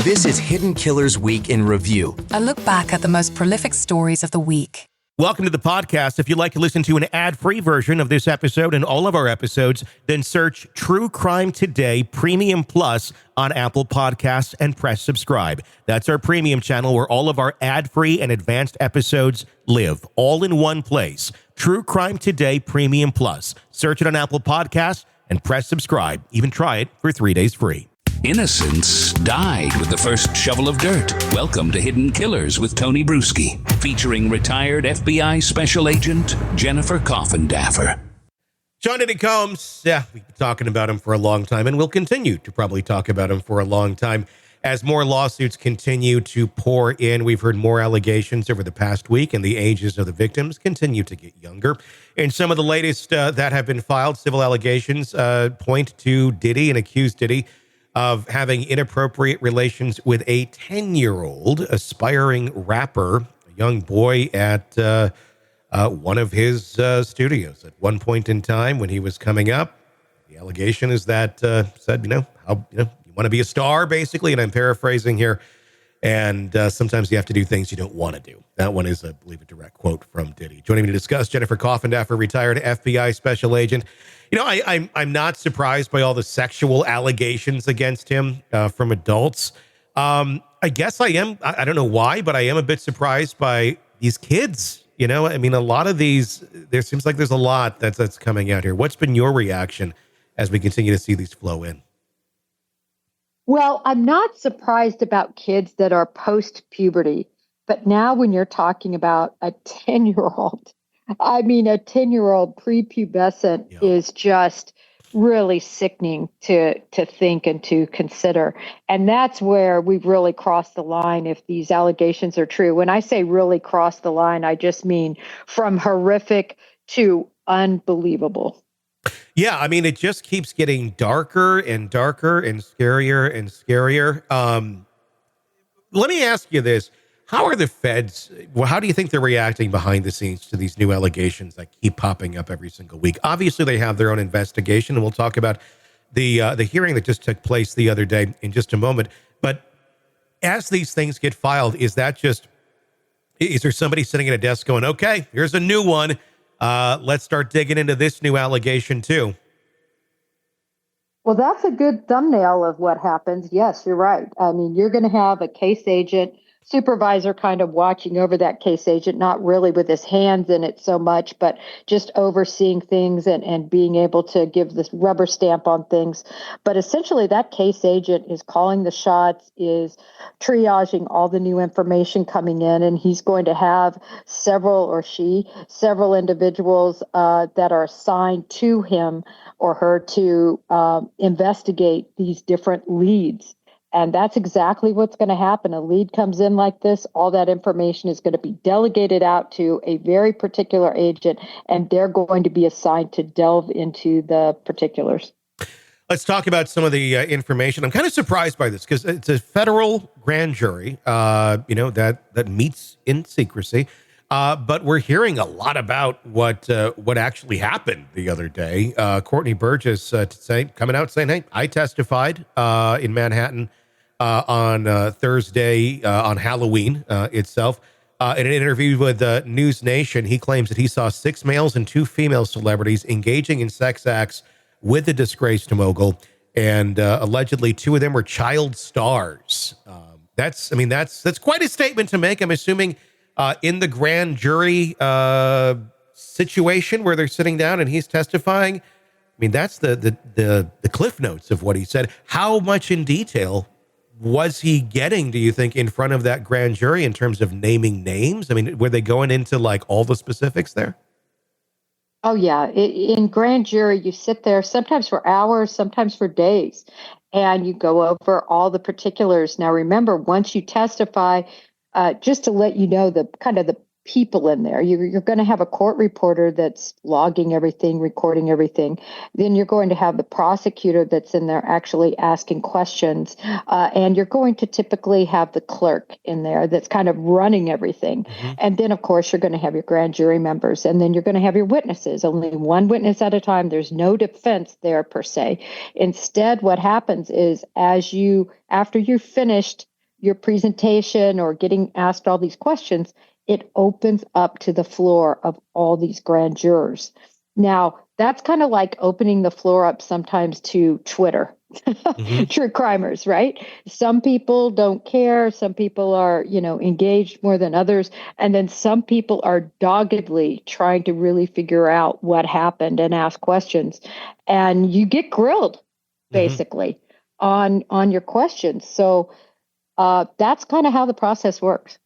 This is Hidden Killers Week in Review. A look back at the most prolific stories of the week. Welcome to the podcast. If you'd like to listen to an ad-free version of this episode and all of our episodes, then search True Crime Today Premium Plus on Apple Podcasts and press subscribe. That's our premium channel where all of our ad-free and advanced episodes live, all in one place. True Crime Today Premium Plus. Search it on Apple Podcasts and press subscribe. Even try it for 3 days free. Innocence died with the first shovel of dirt. Welcome to Hidden Killers with Tony Brueski, featuring retired FBI Special Agent Jennifer Coffindaffer. John Diddy Combs, we've been talking about him for a long time, and we'll continue to probably talk about him for a long time. As more lawsuits continue to pour in, we've heard more allegations over the past week, and the ages of the victims continue to get younger. And some of the latest that have been filed, civil allegations, point to Diddy and accuse Diddy of having inappropriate relations with a 10-year-old aspiring rapper, a young boy at one of his studios at one point in time when he was coming up. The allegation is that said, you want to be a star, basically, and I'm paraphrasing here. And sometimes you have to do things you don't want to do. That one is, I believe, a direct quote from Diddy. Joining me to discuss, Jennifer Coffindaffer, retired FBI Special Agent. I'm not surprised by all the sexual allegations against him from adults. I guess I am. I don't know why, but I am a bit surprised by these kids. A lot of these, there seems like there's a lot that's coming out here. What's been your reaction as we continue to see these flow in? Well, I'm not surprised about kids that are post-puberty, but now when you're talking about a 10-year-old, a 10-year-old prepubescent is just really sickening to think and to consider. And that's where we've really crossed the line if these allegations are true. When I say really crossed the line, I just mean from horrific to unbelievable. Yeah, it just keeps getting darker and darker and scarier and scarier. Let me ask you this. How are the feds, how do you think they're reacting behind the scenes to these new allegations that keep popping up every single week? Obviously, they have their own investigation, and we'll talk about the hearing that just took place the other day in just a moment. But as these things get filed, is there somebody sitting at a desk going, okay, here's a new one. Let's start digging into this new allegation too. Well, that's a good thumbnail of what happens. Yes, you're right. You're going to have a case agent supervisor kind of watching over that case agent, not really with his hands in it so much, but just overseeing things and being able to give this rubber stamp on things. But essentially that case agent is calling the shots, is triaging all the new information coming in, and he's going to have several individuals that are assigned to him or her to investigate these different leads. And that's exactly what's going to happen. A lead comes in like this, all that information is going to be delegated out to a very particular agent, and they're going to be assigned to delve into the particulars. Let's talk about some of the information. I'm kind of surprised by this because it's a federal grand jury, that meets in secrecy. But we're hearing a lot about what actually happened the other day. Courtney Burgess coming out saying, hey, I testified in Manhattan on Thursday on Halloween itself. In an interview with News Nation, he claims that he saw 6 males and 2 female celebrities engaging in sex acts with the disgraced mogul, and allegedly 2 of them were child stars. That's quite a statement to make. I'm assuming in the grand jury situation where they're sitting down and he's testifying. That's the cliff notes of what he said. How much in detail was he getting, do you think, in front of that grand jury in terms of naming names? Were they going into all the specifics there? Oh, yeah. In grand jury, you sit there sometimes for hours, sometimes for days, and you go over all the particulars. Now, remember, once you testify, just to let you know the kind of the people in there. You're going to have a court reporter that's logging everything, recording everything. Then you're going to have the prosecutor that's in there actually asking questions. And you're going to typically have the clerk in there that's kind of running everything. Mm-hmm. And then, of course, you're going to have your grand jury members. And then you're going to have your witnesses. Only one witness at a time. There's no defense there per se. Instead, what happens is after you've finished your presentation or getting asked all these questions, it opens up to the floor of all these grand jurors. Now, that's kind of like opening the floor up sometimes to Twitter, true crimers, right? Some people don't care. Some people are, engaged more than others. And then some people are doggedly trying to really figure out what happened and ask questions. And you get grilled, basically, on your questions. So that's kind of how the process works.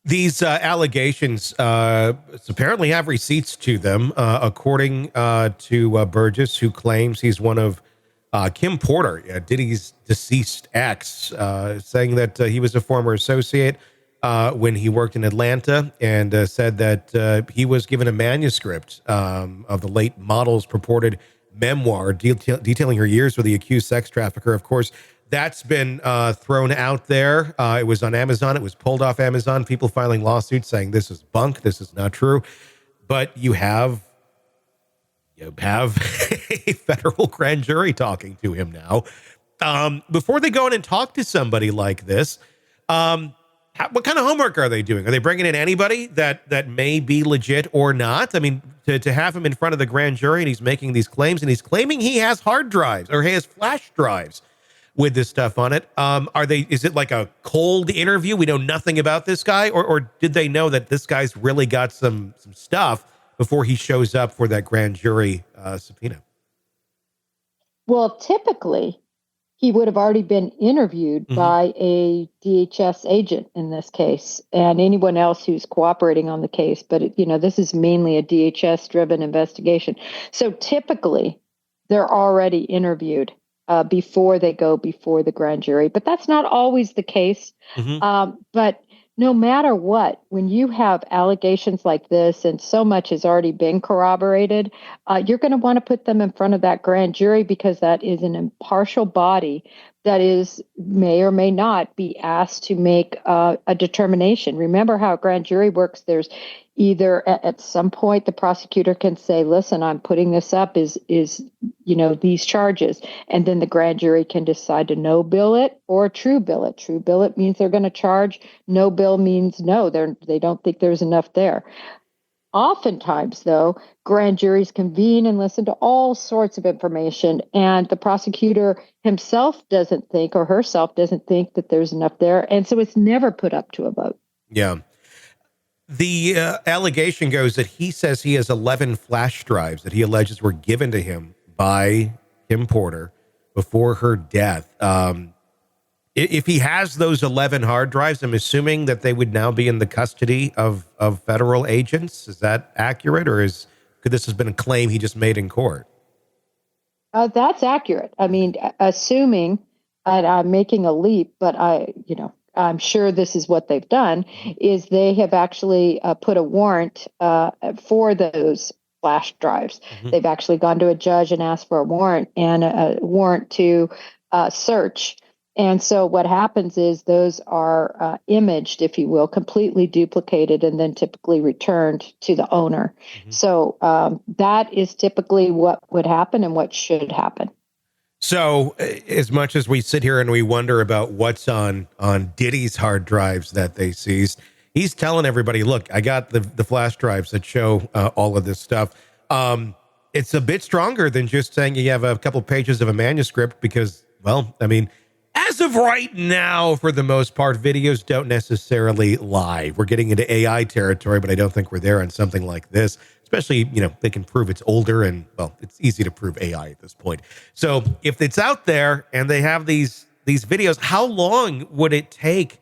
These allegations apparently have receipts to them, according to Burgess, who claims he's one of Kim Porter, Diddy's deceased ex, saying that he was a former associate when he worked in Atlanta, and said that he was given a manuscript of the late model's purported memoir detailing her years with the accused sex trafficker. Of course, that's been thrown out there. It was on Amazon. It was pulled off Amazon. People filing lawsuits saying this is bunk. This is not true. But you have a federal grand jury talking to him now. Before they go in and talk to somebody like this, what kind of homework are they doing? Are they bringing in anybody that may be legit or not? I mean, to have him in front of the grand jury and he's making these claims and he's claiming he has hard drives or he has flash drives with this stuff on it. Is it like a cold interview? We know nothing about this guy, or did they know that this guy's really got some stuff before he shows up for that grand jury subpoena? Well, typically he would have already been interviewed by a DHS agent in this case, and anyone else who's cooperating on the case. But this is mainly a DHS driven investigation. So typically they're already interviewed before they go before the grand jury. But that's not always the case. But no matter what, when you have allegations like this and so much has already been corroborated, you're going to want to put them in front of that grand jury because that is an impartial body that may or may not be asked to make a determination. Remember how a grand jury works. There's either at some point the prosecutor can say, listen, I'm putting this up is these charges. And then the grand jury can decide to no bill it or true bill it. True bill it means they're going to charge. No bill means no, they don't think there's enough there. Oftentimes, though, grand juries convene and listen to all sorts of information, and the prosecutor himself doesn't think or herself doesn't think that there's enough there. And so it's never put up to a vote. Yeah. The allegation goes that he says he has 11 flash drives that he alleges were given to him by Kim Porter before her death. If he has those 11 hard drives, I'm assuming that they would now be in the custody of federal agents. Is that accurate, or could this have been a claim he just made in court? That's accurate. I mean, assuming, and I'm making a leap, but I'm sure this is what they've done, is they have actually put a warrant for those flash drives. They've actually gone to a judge and asked for a warrant and a warrant to search. And so what happens is those are imaged, if you will, completely duplicated and then typically returned to the owner. So that is typically what would happen and what should happen. So as much as we sit here and we wonder about what's on Diddy's hard drives that they seized, he's telling everybody, look, I got the flash drives that show all of this stuff. It's a bit stronger than just saying you have a couple pages of a manuscript because, well, I mean, as of right now, for the most part, videos don't necessarily lie. We're getting into AI territory, but I don't think we're there on something like this. Especially, they can prove it's older and, well, it's easy to prove AI at this point. So if it's out there and they have these videos, how long would it take?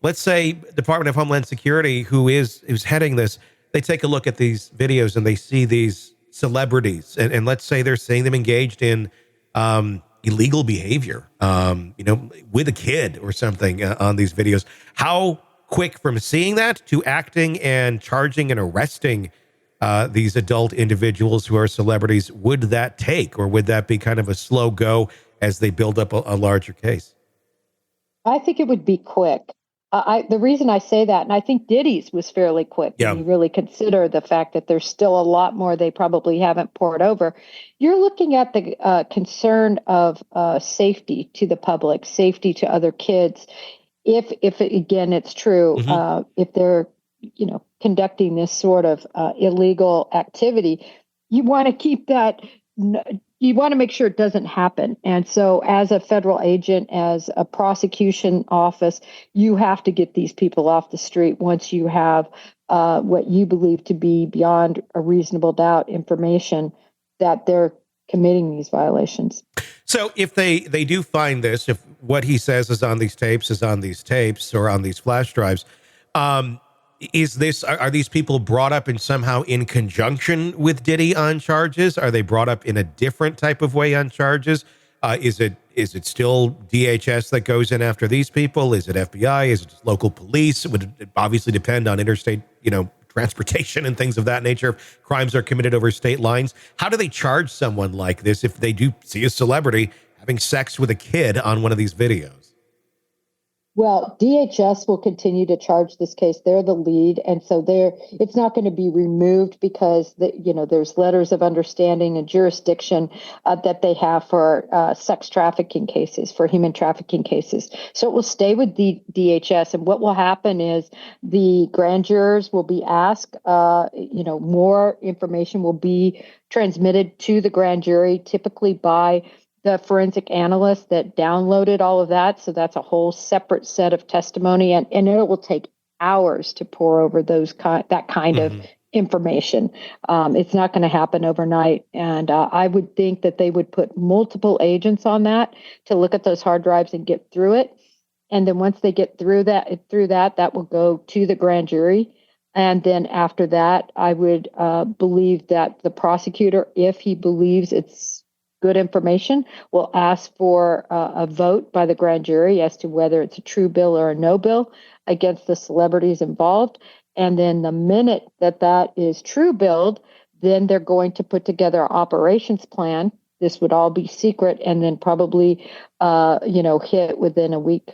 Let's say Department of Homeland Security, who's heading this, they take a look at these videos and they see these celebrities, and let's say they're seeing them engaged in illegal behavior, with a kid or something on these videos. How quick from seeing that to acting and charging and arresting these adult individuals who are celebrities would that take, or would that be kind of a slow go as they build up a larger case? I think it would be quick. The reason I say that, and I think Diddy's was fairly quick when you really consider the fact that there's still a lot more they probably haven't poured over. You're looking at the concern of safety to the public, safety to other kids. Again, it's true, if they're, conducting this sort of illegal activity, you want to keep that. You want to make sure it doesn't happen. And so as a federal agent, as a prosecution office, you have to get these people off the street once you have what you believe to be beyond a reasonable doubt information that they're committing these violations. So if they do find this, if what he says is on these tapes or on these flash drives, are these people brought up in somehow in conjunction with Diddy on charges? Are they brought up in a different type of way on charges? Is it still DHS that goes in after these people? Is it FBI? Is it just local police? It would obviously depend on interstate, transportation and things of that nature. If crimes are committed over state lines, how do they charge someone like this if they do see a celebrity having sex with a kid on one of these videos? Well, DHS will continue to charge this case. They're the lead, and so it's not going to be removed because there's letters of understanding and jurisdiction that they have for sex trafficking cases, for human trafficking cases. So it will stay with the DHS, and what will happen is the grand jurors will be asked. More information will be transmitted to the grand jury, typically by the forensic analyst that downloaded all of that. So that's a whole separate set of testimony, and it will take hours to pour over that kind of information. It's not going to happen overnight. And I would think that they would put multiple agents on that to look at those hard drives and get through it. And then once they get through that will go to the grand jury. And then after that, I would believe that the prosecutor, if he believes it's good information, will ask for a vote by the grand jury as to whether it's a true bill or a no bill against the celebrities involved. And then the minute that is true billed, then they're going to put together an operations plan. This would all be secret, and then probably, hit within a week.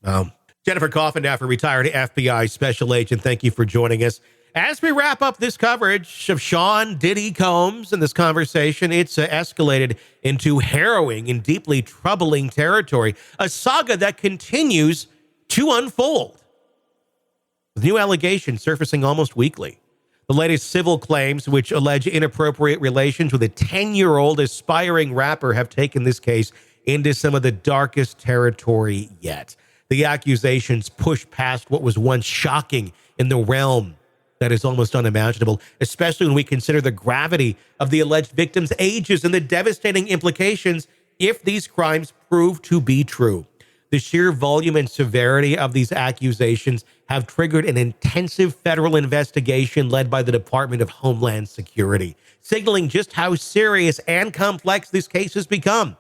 Jennifer Coffindaffer, retired FBI special agent, thank you for joining us. As we wrap up this coverage of Sean Diddy Combs and this conversation, it's escalated into harrowing and deeply troubling territory, a saga that continues to unfold, with new allegations surfacing almost weekly. The latest civil claims, which allege inappropriate relations with a 10-year-old aspiring rapper, have taken this case into some of the darkest territory yet. The accusations push past what was once shocking in the realm that is almost unimaginable, especially when we consider the gravity of the alleged victims' ages and the devastating implications if these crimes prove to be true. The sheer volume and severity of these accusations have triggered an intensive federal investigation led by the Department of Homeland Security, signaling just how serious and complex this case has become.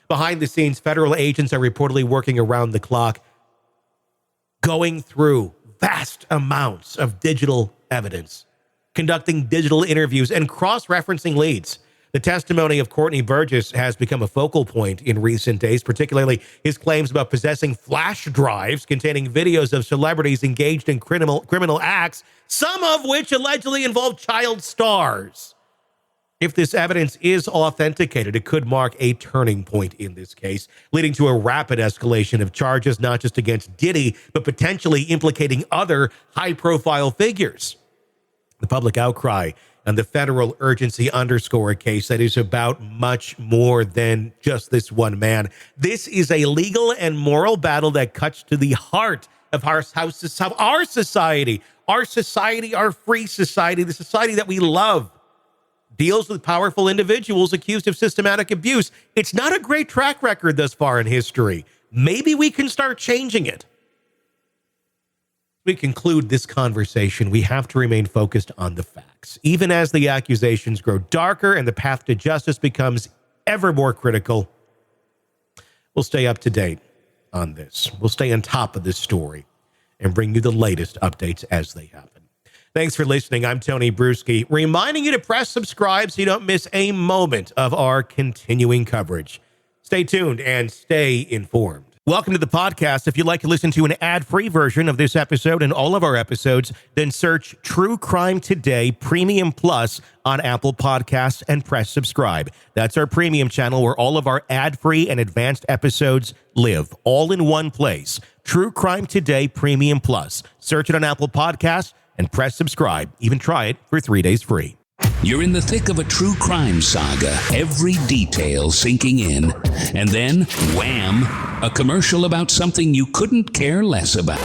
Behind the scenes, federal agents are reportedly working around the clock, going through vast amounts of digital evidence, conducting digital interviews, and cross-referencing leads. The testimony of Courtney Burgess has become a focal point in recent days, particularly his claims about possessing flash drives containing videos of celebrities engaged in criminal acts, some of which allegedly involve child stars. If this evidence is authenticated, it could mark a turning point in this case, leading to a rapid escalation of charges, not just against Diddy, but potentially implicating other high-profile figures. The public outcry and the federal urgency underscore a case that is about much more than just this one man. This is a legal and moral battle that cuts to the heart of our society, our free society, the society that we love. Deals with powerful individuals accused of systematic abuse. It's not a great track record thus far in history. Maybe we can start changing it. We conclude this conversation, we have to remain focused on the facts. Even as the accusations grow darker and the path to justice becomes ever more critical, we'll stay up to date on this. We'll stay on top of this story and bring you the latest updates as they happen. Thanks for listening. I'm Tony Brueski, reminding you to press subscribe so you don't miss a moment of our continuing coverage. Stay tuned and stay informed. Welcome to the podcast. If you'd like to listen to an ad-free version of this episode and all of our episodes, then search True Crime Today Premium Plus on Apple Podcasts and press subscribe. That's our premium channel where all of our ad-free and advanced episodes live, all in one place. True Crime Today Premium Plus. Search it on Apple Podcasts and press subscribe. Even try it for 3 days free. You're in the thick of a true crime saga, every detail sinking in, and then, wham, a commercial about something you couldn't care less about.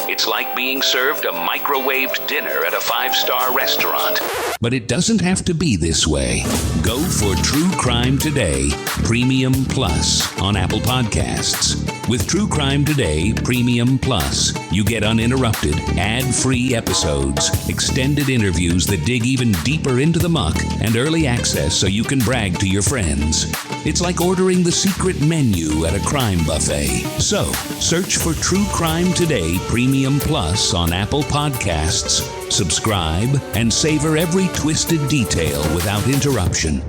It's like being served a microwaved dinner at a 5-star restaurant. But it doesn't have to be this way. Go for True Crime Today Premium Plus on Apple Podcasts. With True Crime Today Premium Plus, you get uninterrupted, ad-free episodes, extended interviews that dig even deeper into the muck, and early access so you can brag to your friends. It's like ordering the secret menu at a crime buffet. So, search for True Crime Today Premium Plus on Apple Podcasts, subscribe, and savor every twisted detail without interruption.